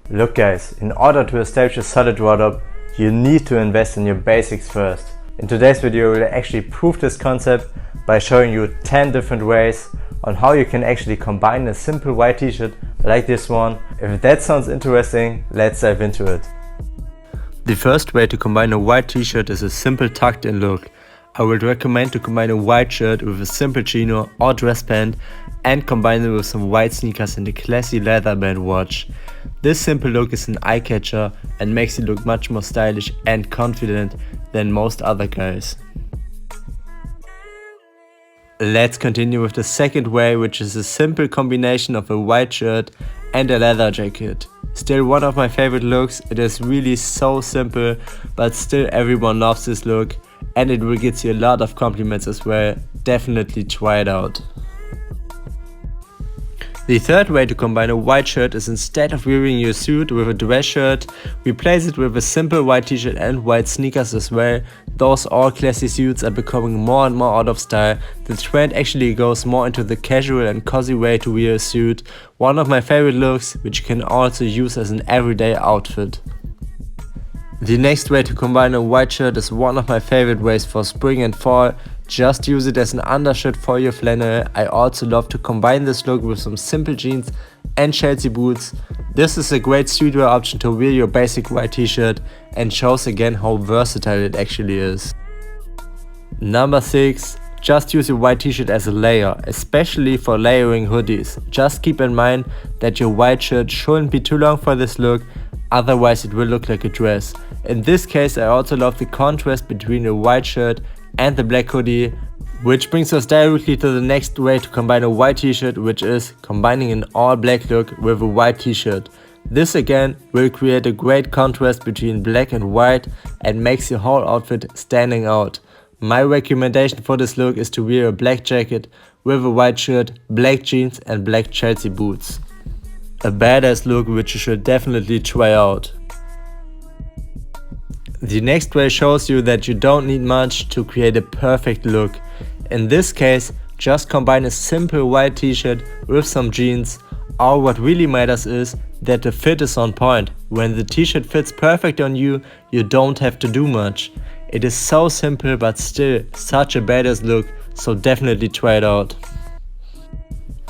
Look guys, in order to establish a solid wardrobe, you need to invest in your basics first. In today's video we'll actually prove this concept by showing you 10 different ways on how you can actually combine a simple white t-shirt like this one. If that sounds interesting, let's dive into it. The first way to combine a white t-shirt is a simple tucked in look. I would recommend to combine a white shirt with a simple chino or dress pant and combine it with some white sneakers and a classy leather band watch. This simple look is an eye catcher and makes you look much more stylish and confident than most other guys. Let's continue with the second way, which is a simple combination of a white shirt and a leather jacket. Still one of my favorite looks. It is really so simple, but still everyone loves this look and it will get you a lot of compliments as well. Definitely try it out. The third way to combine a white shirt is, instead of wearing your suit with a dress shirt, replace it with a simple white t-shirt and white sneakers as well. Those all classy suits are becoming more and more out of style. The trend actually goes more into the casual and cozy way to wear a suit. One of my favorite looks, which you can also use as an everyday outfit. The next way to combine a white shirt is one of my favorite ways for spring and fall. Just use it as an undershirt for your flannel. I also love to combine this look with some simple jeans and Chelsea boots. This is a great streetwear option to wear your basic white t-shirt and shows again how versatile it actually is. Number 6. Just use your white t-shirt as a layer, especially for layering hoodies. Just keep in mind that your white shirt shouldn't be too long for this look, otherwise it will look like a dress. In this case, I also love the contrast between the white shirt and the black hoodie, which brings us directly to the next way to combine a white t-shirt, which is combining an all black look with a white t-shirt. This again will create a great contrast between black and white and makes your whole outfit standing out. My recommendation for this look is to wear a black jacket with a white shirt, black jeans and black Chelsea boots. A badass look which you should definitely try out. The next way shows you that you don't need much to create a perfect look. In this case, just combine a simple white t-shirt with some jeans. Or what really matters is that the fit is on point. When the t-shirt fits perfect on you, you don't have to do much. It is so simple but still such a badass look, so definitely try it out.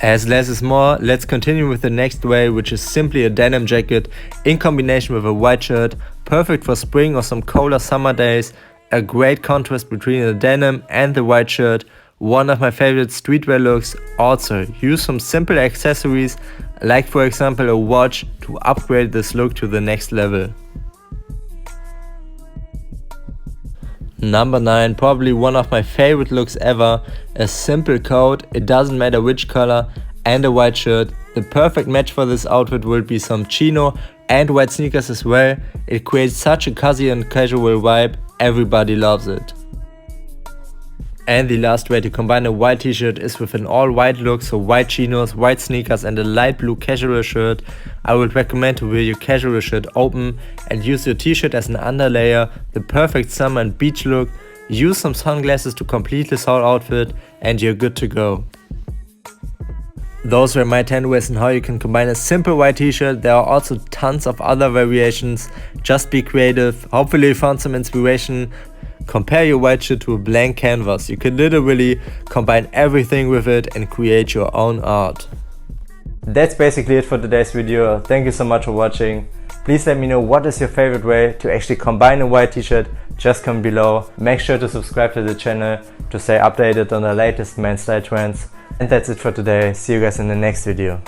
As less is more, let's continue with the next way, which is simply a denim jacket in combination with a white shirt, perfect for spring or some colder summer days. A great contrast between the denim and the white shirt. One of my favorite streetwear looks. Also, use some simple accessories, like for example a watch, to upgrade this look to the next level. Number 9, probably one of my favorite looks ever, a simple coat, it doesn't matter which color, and a white shirt. The perfect match for this outfit will be some chino and white sneakers as well. It creates such a cozy and casual vibe, everybody loves it. And the last way to combine a white t-shirt is with an all white look, so white chinos, white sneakers and a light blue casual shirt. I would recommend to wear your casual shirt open and use your t-shirt as an underlayer, the perfect summer and beach look. Use some sunglasses to complete this whole outfit and you're good to go. Those were my 10 ways on how you can combine a simple white t-shirt. There are also tons of other variations. Just be creative. Hopefully you found some inspiration. Compare your white shirt to a blank canvas. You can literally combine everything with it and create your own art. That's basically it for today's video. Thank you so much for watching. Please let me know what is your favorite way to actually combine a white t-shirt. Just comment below. Make sure to subscribe to the channel to stay updated on the latest men's style trends. And that's it for today. See you guys in the next video.